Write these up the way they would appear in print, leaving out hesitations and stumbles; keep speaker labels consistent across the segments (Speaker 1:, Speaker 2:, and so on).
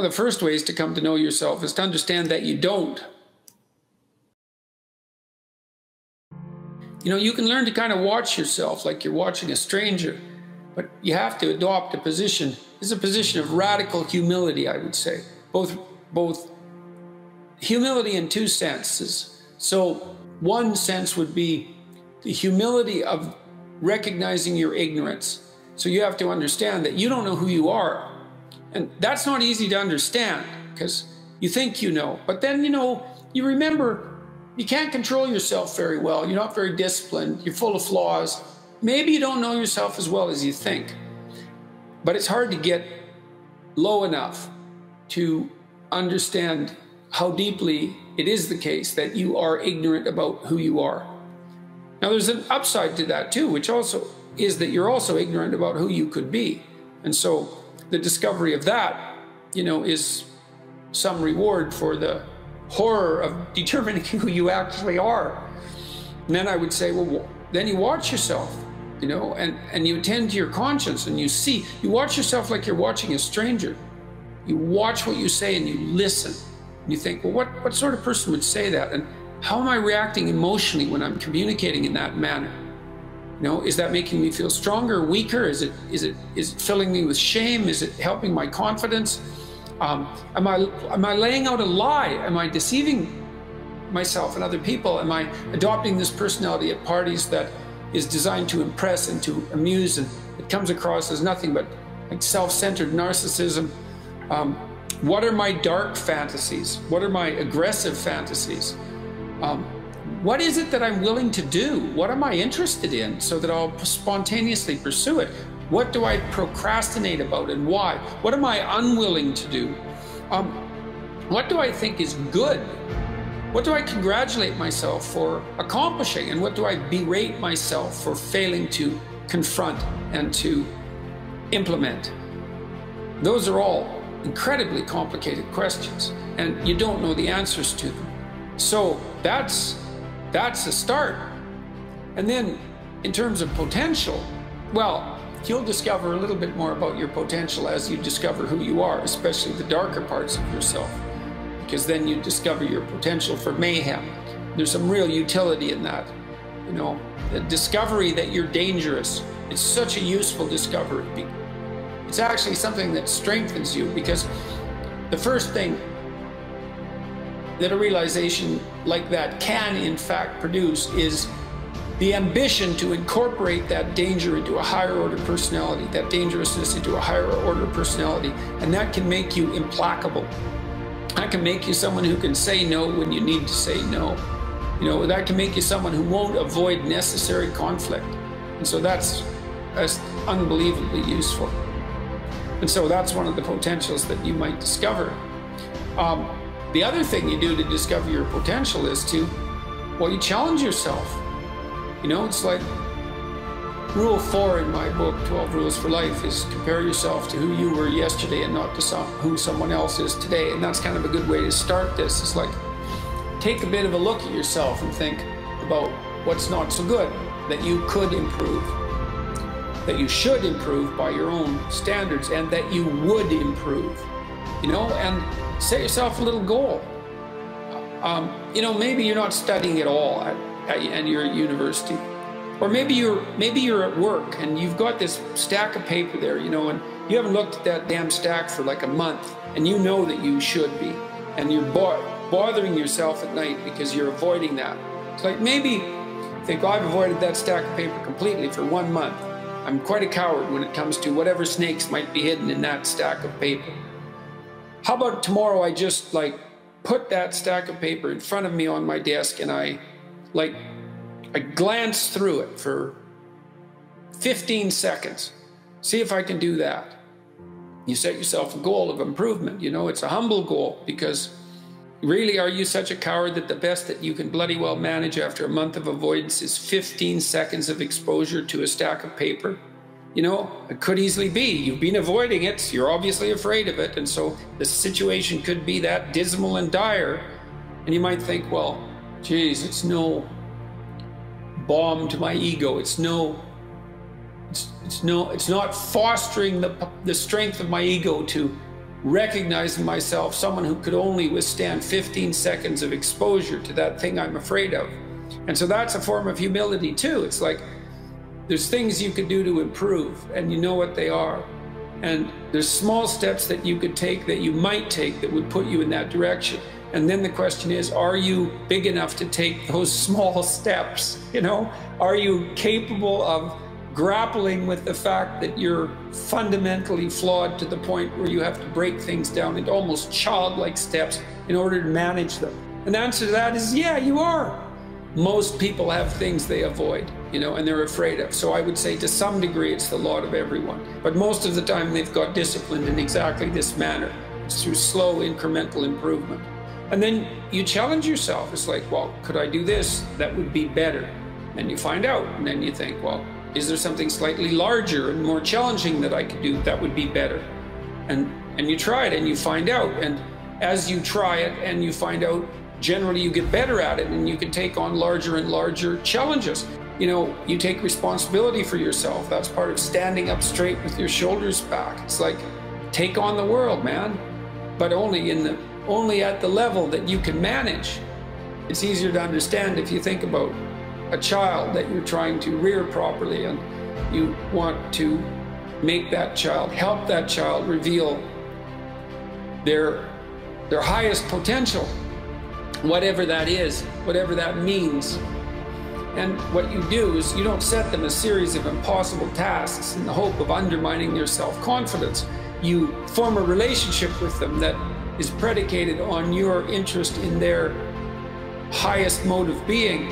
Speaker 1: of the first ways to come to know yourself is to understand that you don't. You know, you can learn to kind of watch yourself like you're watching a stranger, but you have to adopt a position. This is a position of radical humility, I would say. Both humility in two senses. So one sense would be the humility of recognizing your ignorance. So you have to understand that you don't know who you are. And that's not easy to understand because you think you know. But then, you know, you remember you can't control yourself very well. You're not very disciplined. You're full of flaws. Maybe you don't know yourself as well as you think. But it's hard to get low enough to understand how deeply it is the case that you are ignorant about who you are. Now, there's an upside to that too, which also is that you're also ignorant about who you could be. And so the discovery of that, you know, is some reward for the horror of determining who you actually are. And then I would say, well, then you watch yourself, you know, and you attend to your conscience and you watch yourself like you're watching a stranger. You watch what you say and you listen. And you think, well, what sort of person would say that? And how am I reacting emotionally when I'm communicating in that manner? You know, is that making me feel stronger, weaker? Is it filling me with shame? Is it helping my confidence? Am I laying out a lie? Am I deceiving myself and other people? Am I adopting this personality at parties that is designed to impress and to amuse, and it comes across as nothing but like self-centered narcissism? What are my dark fantasies? What are my aggressive fantasies? What is it that I'm willing to do? What am I interested in so that I'll spontaneously pursue it? What do I procrastinate about and why? What am I unwilling to do? What do I think is good? What do I congratulate myself for accomplishing? And what do I berate myself for failing to confront and to implement? Those are all incredibly complicated questions, and you don't know the answers to them. So that's a start. And then in terms of potential, well, you'll discover a little bit more about your potential as you discover who you are, especially the darker parts of yourself, because then you discover your potential for mayhem. There's some real utility in that. You know, the discovery that you're dangerous, it's such a useful discovery. It's actually something that strengthens you, because the first thing that a realization like that can in fact produce is the ambition to incorporate that danger into a higher order personality, that dangerousness into a higher order personality. And that can make you implacable. That can make you someone who can say no when you need to say no. You know, that can make you someone who won't avoid necessary conflict. And so that's unbelievably useful. And so that's one of the potentials that you might discover. The other thing you do to discover your potential is to, well, you challenge yourself. You know, it's like rule 4 in my book, 12 Rules for Life, is compare yourself to who you were yesterday and not to who someone else is today. And that's kind of a good way to start this. It's like, take a bit of a look at yourself and think about what's not so good, that you could improve, that you should improve by your own standards, and that you would improve, you know, and set yourself a little goal. You know, maybe you're not studying at all and you're at university, or maybe you're at work and you've got this stack of paper there, you know, and you haven't looked at that damn stack for like a month, and you know that you should be, and you're bothering yourself at night because you're avoiding that. It's like, maybe think, well, I've avoided that stack of paper completely for 1 month. I'm quite a coward when it comes to whatever snakes might be hidden in that stack of paper. How about tomorrow I just like put that stack of paper in front of me on my desk, and I glance through it for 15 seconds. See if I can do that. You set yourself a goal of improvement. You know, it's a humble goal, because really, are you such a coward that the best that you can bloody well manage after a month of avoidance is 15 seconds of exposure to a stack of paper? You know, it could easily be you've been avoiding it, you're obviously afraid of it, and so the situation could be that dismal and dire, and you might think, well, geez, it's no balm to my ego, it's not fostering the strength of my ego to recognize in myself someone who could only withstand 15 seconds of exposure to that thing I'm afraid of. And so that's a form of humility too. It's like there's things you could do to improve, and you know what they are. And there's small steps that you could take, that you might take, that would put you in that direction. And then the question is, are you big enough to take those small steps? You know, are you capable of grappling with the fact that you're fundamentally flawed to the point where you have to break things down into almost childlike steps in order to manage them? And the answer to that is, yeah, you are. Most people have things they avoid, you know, and they're afraid of. So I would say to some degree, it's the lot of everyone. But most of the time, they've got disciplined in exactly this manner. It's through slow incremental improvement. And then you challenge yourself. It's like, well, could I do this? That would be better. And you find out, and then you think, well, is there something slightly larger and more challenging that I could do that would be better? And you try it and you find out. And as you try it and you find out, generally you get better at it and you can take on larger and larger challenges. You know, you take responsibility for yourself. That's part of standing up straight with your shoulders back. It's like, take on the world, man, but only at the level that you can manage. It's easier to understand if you think about a child that you're trying to rear properly, and you want to make that child, help that child reveal their highest potential, whatever that is, whatever that means. And what you do is you don't set them a series of impossible tasks in the hope of undermining their self-confidence. You form a relationship with them that is predicated on your interest in their highest mode of being.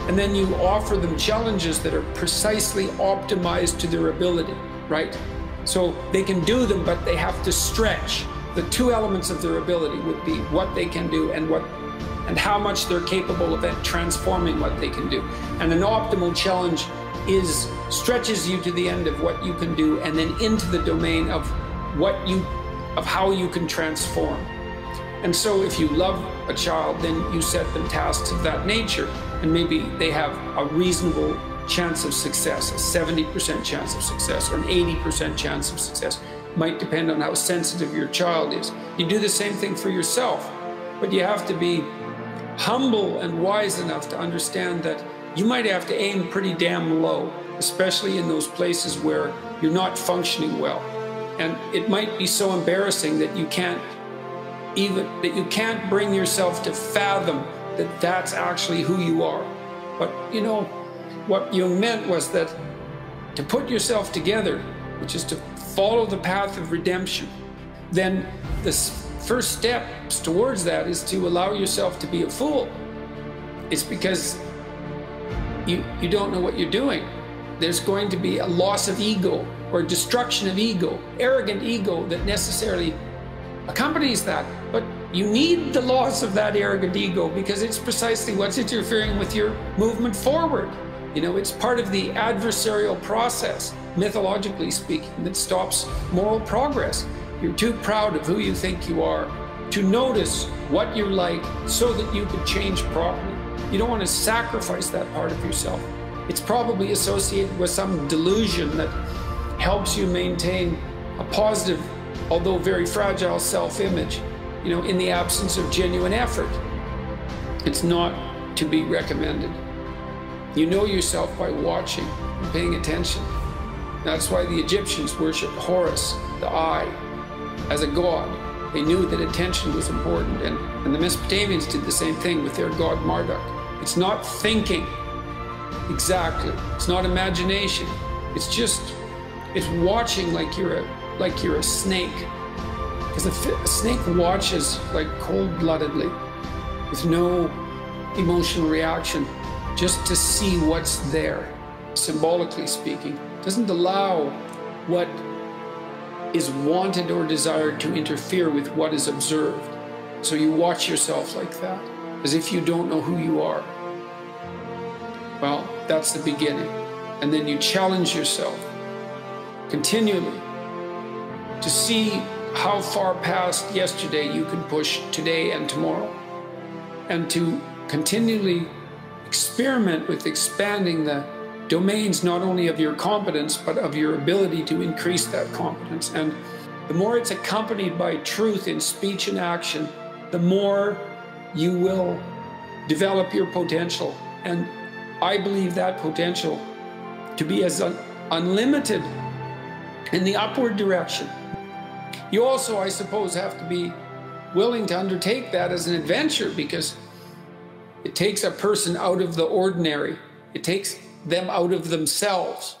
Speaker 1: And then you offer them challenges that are precisely optimized to their ability, right? So they can do them, but they have to stretch. The two elements of their ability would be what they can do and how much they're capable of transforming what they can do. And an optimal challenge stretches you to the end of what you can do and then into the domain of how you can transform. And so if you love a child, then you set them tasks of that nature, and maybe they have a reasonable chance of success, a 70% chance of success, or an 80% chance of success. Might depend on how sensitive your child is. You do the same thing for yourself, but you have to be humble and wise enough to understand that you might have to aim pretty damn low, especially in those places where you're not functioning well. And it might be so embarrassing that you can't bring yourself to fathom that that's actually who you are. But you know, what Jung meant was that to put yourself together, which is to follow the path of redemption, then the first steps towards that is to allow yourself to be a fool. It's because you don't know what you're doing. There's going to be a loss of ego or destruction of ego, arrogant ego that necessarily accompanies that. But you need the loss of that arrogant ego because it's precisely what's interfering with your movement forward. You know, it's part of the adversarial process, mythologically speaking, that stops moral progress. You're too proud of who you think you are to notice what you're like so that you could change properly. You don't want to sacrifice that part of yourself. It's probably associated with some delusion that helps you maintain a positive, although very fragile self-image, you know, in the absence of genuine effort. It's not to be recommended. You know yourself by watching and paying attention. That's why the Egyptians worshipped Horus, the eye, as a god. They knew that attention was important, and the Mesopotamians did the same thing with their god Marduk. It's not thinking exactly. It's not imagination. It's watching like you're a snake. Because a snake watches like cold-bloodedly, with no emotional reaction, just to see what's there, symbolically speaking. It doesn't allow what is wanted or desired to interfere with what is observed. So you watch yourself like that, as if you don't know who you are. Well, that's the beginning. And then you challenge yourself continually to see how far past yesterday you can push today and tomorrow, and to continually experiment with expanding the domains not only of your competence but of your ability to increase that competence. And the more it's accompanied by truth in speech and action, the more you will develop your potential. And I believe that potential to be as unlimited in the upward direction. You also, I suppose, have to be willing to undertake that as an adventure, because it takes a person out of the ordinary. It takes them out of themselves.